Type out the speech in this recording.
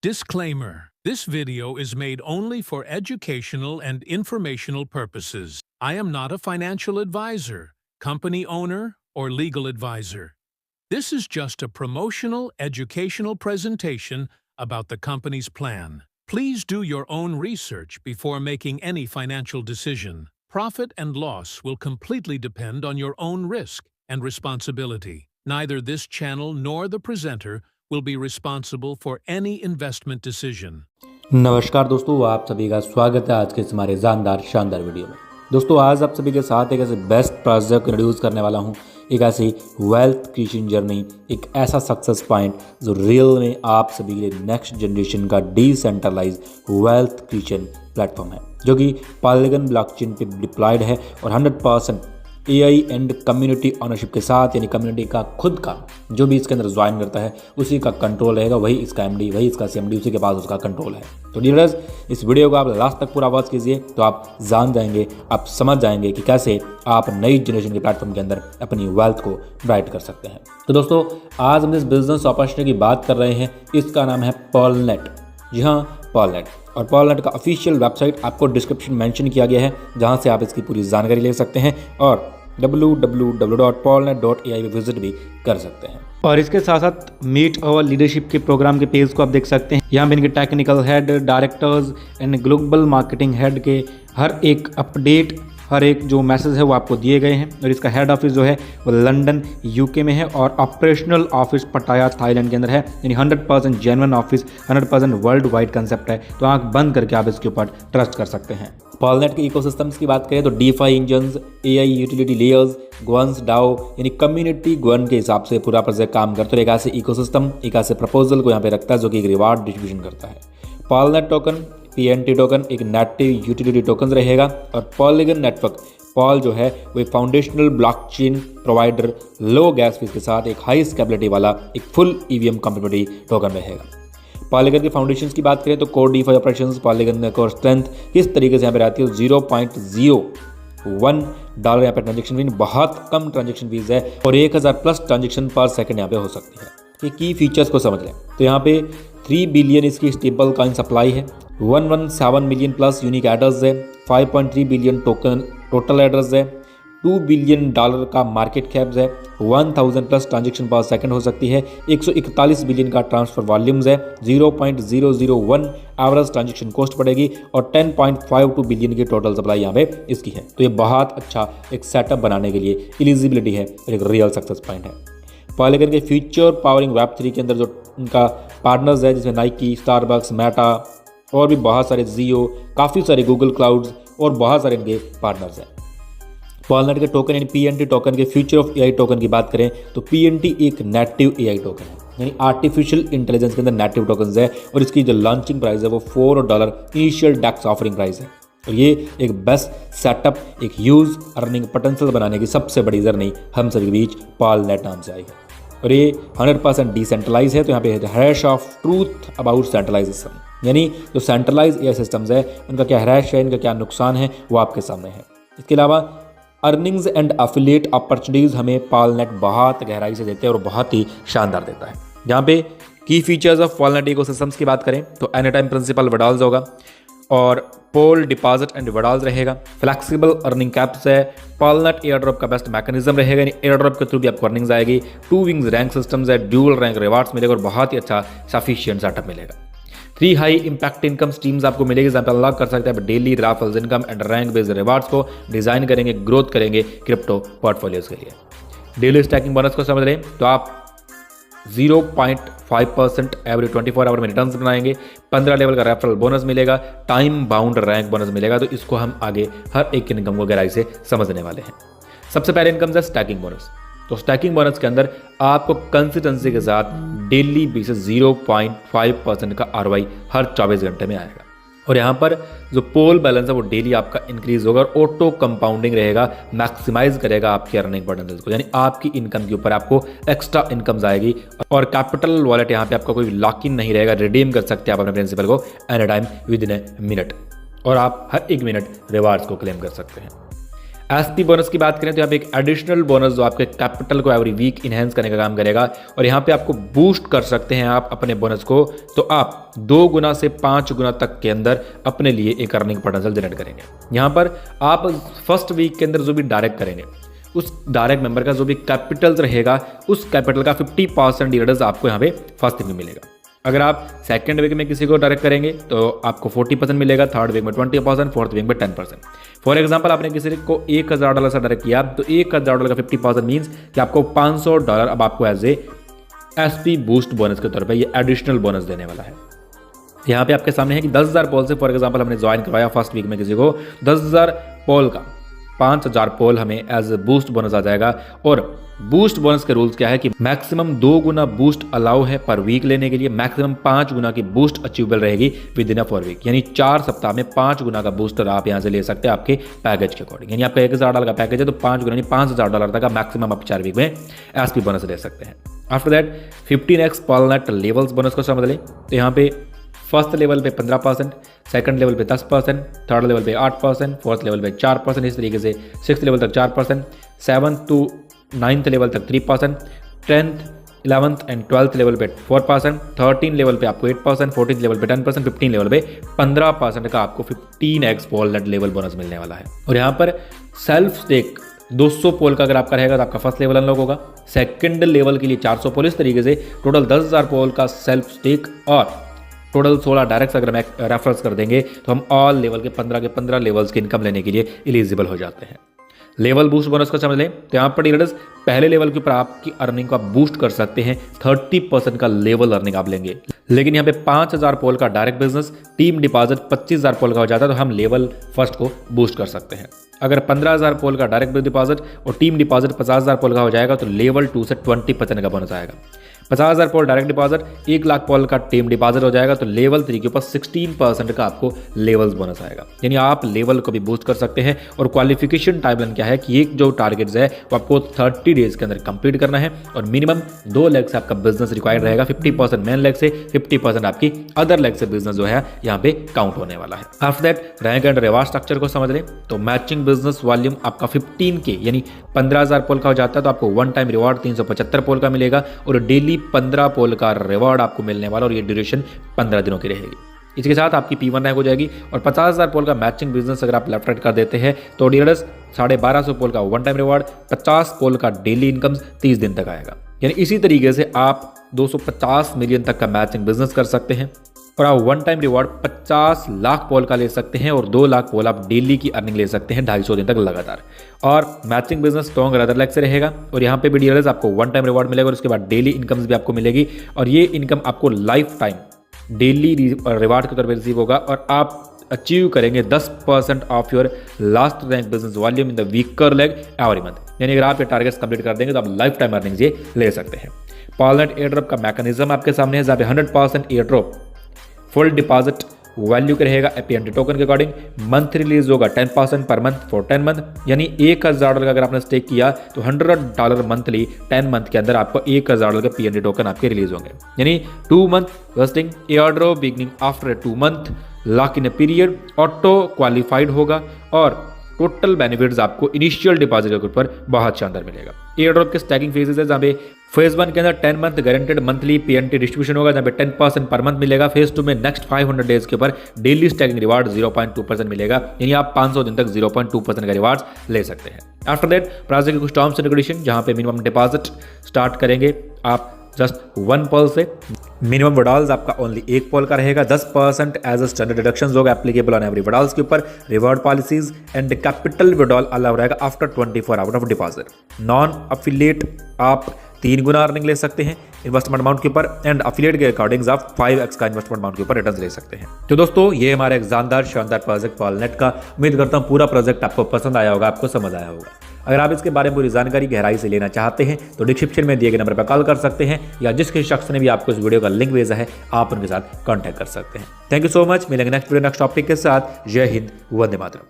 Disclaimer: This video is made only for educational and informational purposes. I am not a financial advisor, company owner, or legal advisor. This is just a promotional, educational presentation about the company's plan. Please do your own research before making any financial decision. Profit and loss will completely depend on your own risk and responsibility. Neither this channel nor the presenter will be responsible for any investment decision. नमस्कार दोस्तों, आप सभी का स्वागत है आज के इस हमारे शानदार वीडियो में। दोस्तों आज आप सभी के साथ एक ऐसे बेस्ट प्रोजेक्ट इंट्रोड्यूस करने वाला हूं, एक ऐसी वेल्थ क्रिएशन जर्नी, एक ऐसा सक्सेस पॉइंट जो रियल में आप सभी के लिए नेक्स्ट जनरेशन का डिसेंट्रलाइज वेल्थ क्रिएशन प्लेटफॉर्म है, जो कि पॉलीगन ब्लॉकचेन पे डिप्लॉयड है और 100% AI एंड कम्युनिटी ऑनरशिप के साथ, यानी कम्युनिटी का खुद का जो भी इसके अंदर ज्वाइन करता है उसी का कंट्रोल रहेगा, वही इसका MD, वही इसका CMD, उसी के पास उसका कंट्रोल है। तो डियर्स, इस वीडियो को आप लास्ट तक पूरा वॉच कीजिए तो आप जान जाएंगे, आप समझ जाएंगे कि कैसे आप नई जनरेशन के प्लेटफॉर्म के अंदर अपनी वेल्थ को ब्राइट कर सकते हैं। तो दोस्तों आज हम इस बिजनेस अपॉर्चुनिटी की बात कर रहे हैं, इसका नाम है पर्लनेट। जी हाँ, पर्लनेट। और पर्लनेट का ऑफिशियल वेबसाइट आपको डिस्क्रिप्शन मेंशन किया गया है, जहां से आप इसकी पूरी जानकारी ले सकते हैं और www.pearlnet.ai पे विजिट भी कर सकते हैं। और इसके साथ साथ मीट अवर लीडरशिप के प्रोग्राम के पेज को आप देख सकते हैं। यहाँ पे इनके technical head, directors and global marketing head के हर एक अपडेट, हर एक जो मैसेज है वो आपको दिए गए हैं। और इसका हेड ऑफिस जो है वो लंदन यूके में है और ऑपरेशनल ऑफिस पटाया थाईलैंड के अंदर है, यानी 100% genuine office, 100% world wide concept है। तो आंख बंद करके आप इसके ऊपर ट्रस्ट कर सकते हैं। पर्लनेट के इकोसिस्टम्स की बात करें तो DeFi engines, AI utility layers, governs DAO, यानी कम्युनिटी गवर्न के हिसाब से पूरा प्रोजेक्ट काम करता है। एक ऐसे इकोसिस्टम, एक ऐसे प्रपोजल को यहाँ पे रखता है जो कि एक रिवार्ड डिस्ट्रीब्यूशन करता है। पर्लनेट टोकन, PNT टोकन एक नेटिव यूटिलिटी टोकन रहेगा और पॉलीगन नेटवर्क पॉल जो है वो एक फाउंडेशनल ब्लॉकचेन प्रोवाइडर लो गैस फीस के साथ एक हाई स्केलेबिलिटी वाला एक फुल EVM कंपैटिबिलिटी टोकन रहेगा। पॉलीगन के फाउंडेशंस की बात करें तो कोर डीफाई ऑपरेशंस, पॉलीगन को स्ट्रेंथ किस तरीके से यहाँ पे रहती है, 0.01 डॉलर यहाँ पे ट्रांजेक्शन फीस, बहुत कम ट्रांजेक्शन फीस है और 1000+ ट्रांजेक्शन पर सेकंड यहाँ पे हो सकती है। ये की फीचर्स को समझ लें तो यहाँ पे 3 बिलियन इसकी स्टेबल कॉइन सप्लाई है, 117 मिलियन प्लस यूनिक एड्रेस है, 5.3 बिलियन टोकन टोटल एड्रेस है, $2 बिलियन का मार्केट कैप्स है, 1000+ ट्रांजेक्शन पर सेकंड हो सकती है, 141 बिलियन का ट्रांसफर वॉल्यूम्स है, 0.001 एवरेज ट्रांजेक्शन कॉस्ट पड़ेगी और 10.52 बिलियन की टोटल सप्लाई यहाँ पे इसकी है। तो ये बहुत अच्छा एक सेटअप बनाने के लिए एलिजिबिलिटी है और एक रियल सक्सेस पॉइंट है। पॉलीगन के फ्यूचर पावरिंग वेब3 के अंदर जो उनका पार्टनर्स है, जिसमें नाइकी, स्टारबक्स, मेटा और भी बहुत सारे जियो, काफ़ी सारे गूगल क्लाउड्स और बहुत सारे इनके पार्टनर्स हैं। पर्लनेट के टोकन यानी PNT टोकन के फ्यूचर ऑफ AI टोकन की बात करें तो PNT एक नेटिव AI टोकन है, यानी आर्टिफिशियल इंटेलिजेंस के अंदर नेटिव टोकन है और इसकी जो लॉन्चिंग प्राइस है वो $4 इनिशियल डेक्स ऑफरिंग प्राइस है। और ये एक बेस्ट सेटअप, एक ह्यूज अर्निंग पोटेंशियल बनाने की सबसे बड़ी जर्नी हम सभी के बीच पर्लनेट नाम से आई है। और ये 100% डिसेंट्रलाइज है। तो यहाँ पे hash of truth about centralisation, यानी जो सेंट्रलाइज AI सिस्टम्स है उनका क्या हैश है, इनका क्या नुकसान है, वो आपके सामने है। इसके अलावा अर्निंग्स एंड एफिलिएट अपॉर्चुनिटीज़ हमें पर्लनेट बहुत गहराई से देते हैं और बहुत ही शानदार देता है। यहाँ पे की फीचर्स ऑफ पर्लनेट इकोसिस्टम्स की बात करें तो एनी टाइम प्रिंसिपल विड्रॉल्स होगा और पोल डिपॉजिट एंड विड्रॉल्स रहेगा, फ्लेक्सिबल अर्निंग कैप्स है, पर्लनेट एयर ड्रॉप का बेस्ट मैकेनिज्म रहेगा, यानी एयर ड्रॉप के थ्रू भी आपको अर्निंग्स आएगी, 2 विंग्स रैंक सिस्टम्स है, ड्यूल रैंक रिवार्ड्स मिलेगा और बहुत ही अच्छा सफिशिएंट सेटअप मिलेगा। 3 हाई इंपैक्ट इनकम स्ट्रीम्स आपको मिलेगी, जहाँ पे अनलॉक कर सकते हैं daily Raffles income and rank based rewards को डिजाइन करेंगे, ग्रोथ करेंगे क्रिप्टो पोर्टफोलियोज के लिए। डेली स्टैकिंग बोनस को समझ लें तो आप 0.5% एवरी 24 आवर में रिटर्न्स बनाएंगे, 15 लेवल का रेफरल बोनस मिलेगा, टाइम बाउंड रैंक बोनस मिलेगा। तो इसको हम आगे हर एक इनकम को गहराई से समझने वाले हैं। सबसे पहले इनकम है स्टैकिंग बोनस। तो स्टैकिंग बोनस के अंदर आपको कंसिस्टेंसी के साथ डेली बेसिस 0.5% का ROI हर 24 घंटे में आएगा। और यहाँ पर जो पोल बैलेंस है वो डेली आपका इंक्रीज होगा और ऑटो कंपाउंडिंग रहेगा, मैक्सिमाइज करेगा आपकी अर्निंग पोटेंशियल को, यानी आपकी इनकम के ऊपर आपको एक्स्ट्रा इनकम्स आएगी। और कैपिटल वॉलेट यहाँ पे आपका कोई लॉक इन नहीं रहेगा, रिडीम कर सकते हैं आप अपने प्रिंसिपल को any time with in a minute और आप हर 1 मिनट रिवार्ड्स को क्लेम कर सकते हैं। एसपी बोनस की बात करें तो यहाँ पे एक एडिशनल बोनस जो आपके कैपिटल को एवरी वीक इनहेंस करने का काम करेगा और यहाँ पे आपको बूस्ट कर सकते हैं आप अपने बोनस को, तो आप 2 गुना से 5 गुना तक के अंदर अपने लिए एक अर्निंग पोटेंशियल जनरेट करेंगे। यहाँ पर आप फर्स्ट वीक के अंदर जो भी डायरेक्ट करेंगे उस डायरेक्ट मेंबर का जो भी कैपिटल रहेगा उस कैपिटल का 50% डिविडेंड आपको यहाँ पे फर्स्ट वीक में मिलेगा। अगर आप सेकंड वीक में किसी को डायरेक्ट करेंगे तो आपको 40% मिलेगा, थर्ड वीक में 20%, फोर्थ वीक में 10%। फॉर एग्जांपल आपने किसी को $1000 से डायरेक्ट किया तो $1000 का 50% मीन्स कि आपको $500 अब आपको as a SP boost bonus के तौर पर ये एडिशनल बोनस देने वाला है। यहाँ पे आपके सामने है कि 10,000 पोल से फॉर एग्जाम्पल हमने ज्वाइन करवाया फर्स्ट वीक में किसी को 10,000 पोल का 5,000 पोल हमें एज ए बूस्ट बोनस आ जाएगा। और बूस्ट बोनस के रूल्स क्या है कि मैक्सिमम 2 गुना बूस्ट अलाउ है पर वीक लेने के लिए, मैक्सिमम 5 गुना की बूस्ट अचीवेबल रहेगी विद इन अ 4 वीक, यानी 4 सप्ताह में 5 गुना का बूस्टर आप यहाँ से ले सकते हैं आपके पैकेज के अकॉर्डिंग। यानी आपका $1,000 का पैकेज है तो 5 गुना यानी $5,000 तक का मैक्सिमम आप 4 वीक में एसपी बोनस ले सकते हैं। आफ्टर दैट 15x पॉलनेट लेवल्स बोनस को समझ लें तो यहाँ पे फर्स्ट लेवल पे 15%, सेकंड लेवल पे 10%, थर्ड लेवल पे 8%, फोर्थ लेवल पे 4%, इस तरीके से 6th लेवल तक 4%, 7th to 9th लेवल तक 3%, 10th 11th and 12th level पे 4%, 13 लेवल पे आपको 8%, 14th लेवल पे 10%, 15 लेवल पे 15% का आपको 15x पॉलनेट लेवल बोनस मिलने वाला है। और यहाँ पर सेल्फ स्टेक 200 पोल का अगर आपका रहेगा तो आपका फर्स्ट लेवल अनलॉक होगा, सेकंड लेवल के लिए 400 पोल, इस तरीके से टोटल 10,000 पोल का सेल्फ स्टेक और टोटल 16 डायरेक्ट अगर हम रेफरेंस कर देंगे तो हम ऑल लेवल के 15 लेवल्स की इनकम लेने के लिए एलिजिबल हो जाते हैं। लेवल बूस्ट बोनस को समझ लें तो यहाँ पर डीलर्स पहले लेवल के ऊपर आपकी अर्निंग को आप बूस्ट कर सकते हैं, 30% का लेवल अर्निंग आप लेंगे। लेकिन यहाँ पे 5,000 पोल का डायरेक्ट बिजनेस, टीम डिपॉजिट 25,000 पोल का हो जाता है तो हम लेवल फर्स्ट को बूस्ट कर सकते हैं। अगर 15,000 पोल का डायरेक्ट डिपॉजिट और टीम डिपॉजिट 50,000 पोल का हो जाएगा तो लेवल 2 से 20% का बोनस आएगा। 50,000 पोल डायरेक्ट डिपॉजिट, 1 लाख पोल का टीम डिपॉजिट हो जाएगा तो लेवल 3 के ऊपर 16% का आपको लेवल्स बोनस आएगा। यानी आप लेवल को भी बूस्ट कर सकते हैं। और क्वालिफिकेशन टाइमलाइन क्या है कि एक जो टारगेट्स है वो आपको 30 डेज के अंदर कंप्लीट करना है और मिनिमम 2 लेग से आपका बिजनेस रिक्वायर्ड रहेगा। 50% मेन लेग से, 50% आपकी अदर लेग से बिजनेस जो है यहाँ पे काउंट होने वाला है। After that rank and reward structure को समझ लें तो मैचिंग बिजनेस वॉल्यूम आपका 15K यानी 15,000 पोल का हो जाता है तो आपको वन टाइम रिवॉर्ड 375 पोल का मिलेगा और डेली 15 पोल का रिवॉर्ड आपको मिलने वाला और ये ड्यूरेशन 15 दिनों की रहेगी। इसके साथ आपकी P1 रैंक हो जाएगी और 50,000 पोल का मैचिंग बिजनेस अगर आप लेफ्ट राइट कर देते हैं तो डीलर्स 1250 पोल का वन टाइम रिवॉर्ड, 50 पोल का डेली इनकम 30 दिन तक आएगा। यानी इसी तरीके से आप 250 मिलियन तक का मैचिंग बिजनेस कर सकते हैं और आप वन टाइम रिवॉर्ड 50 लाख पोल का ले सकते हैं और 2 लाख पोल आप डेली की अर्निंग ले सकते हैं 250 दिन तक लगातार। और matching business strong other leg से रहेगा और यहाँ पे भी डीलर्स आपको वन टाइम रिवॉर्ड मिलेगा और उसके बाद डेली इनकम्स भी आपको मिलेगी और ये इनकम आपको लाइफ टाइम डेली रिवार्ड के तौर पर रिसीव होगा और आप अचीव करेंगे 10% of your last rank business volume in the weaker leg every month. यानी अगर आप ये टारगेट्स कंप्लीट कर देंगे तो आप लाइफ टाइम अर्निंग्स ये ले सकते हैं। पॉलनेट एयर ड्रॉप का मैकेनिज्म आपके सामने है जहाँ पे 100% air drop full deposit value का रहेगा APNT टोकन के अकॉर्डिंग। मंथ रिलीज होगा 10% पर मंथ फॉर 10 मंथ, यानी $1,000 का अगर आपने स्टेक किया तो $100 मंथली 10 मंथ के अंदर आपको $1,000 के PNT टोकन आपके रिलीज होंगे। यानी 2 month wasting air drop beginning after 2 month lock in a period auto qualified होगा और टोटल बेनिफिट्स आपको इनिशियल डिपॉजिट के ऊपर बहुत शानदार मिलेगा। एयर ड्रॉप के स्टैकिंग फेजेस है जहाँ पे फेज 1 के अंदर 10 month guaranteed monthly PNT distribution होगा जहाँ पे 10% पर मंथ मिलेगा। फेज 2 में नेक्स्ट 500 डेज के ऊपर डेली स्टैकिंग रिवार्ड 0.2% मिलेगा, यानी आप 500 दिन तक 0.2% का रिवार्ड ले सकते हैं। आफ्टर दैट प्रोजेक्ट के कुछ टर्म्स एंड कंडीशन जहाँ पे मिनिमम डिपॉजिट स्टार्ट करेंगे आप जस्ट 1 पोल से, मिनिमम विड्रॉल्स आपका ओनली 1 पोल का रहेगा, 10% एज अ स्टैंडर्ड डिडक्शंस होगा एप्लीकेबल ऑन एवरी विड्रॉल्स के ऊपर। Reward policies and capital withdrawal allow रहेगा after 24 hour of deposit. Non affiliate आप 3 गुना अर्निंग ले सकते हैं इन्वेस्टमेंट अमाउंट के ऊपर एंड अफिलिएट के अकॉर्डिंग आप 5x का इन्वेस्टमेंट अमाउंट के ऊपर रिटर्न ले सकते हैं। तो दोस्तों ये हमारा एक शानदार प्रोजेक्ट पॉलनेट का, उम्मीद करता हूँ पूरा प्रोजेक्ट आपको पसंद आया होगा, आपको समझ आया होगा। अगर आप इसके बारे में पूरी जानकारी गहराई से लेना चाहते हैं तो डिस्क्रिप्शन में दिए गए नंबर पर कॉल कर सकते हैं या जिस किसी शख्स ने भी आपको इस वीडियो का लिंक भेजा है आप उनके साथ कांटेक्ट कर सकते हैं। Thank you so much. मिलेंगे नेक्स्ट वीडियो नेक्स्ट टॉपिक के साथ। जय हिंद, वंदे मातरम।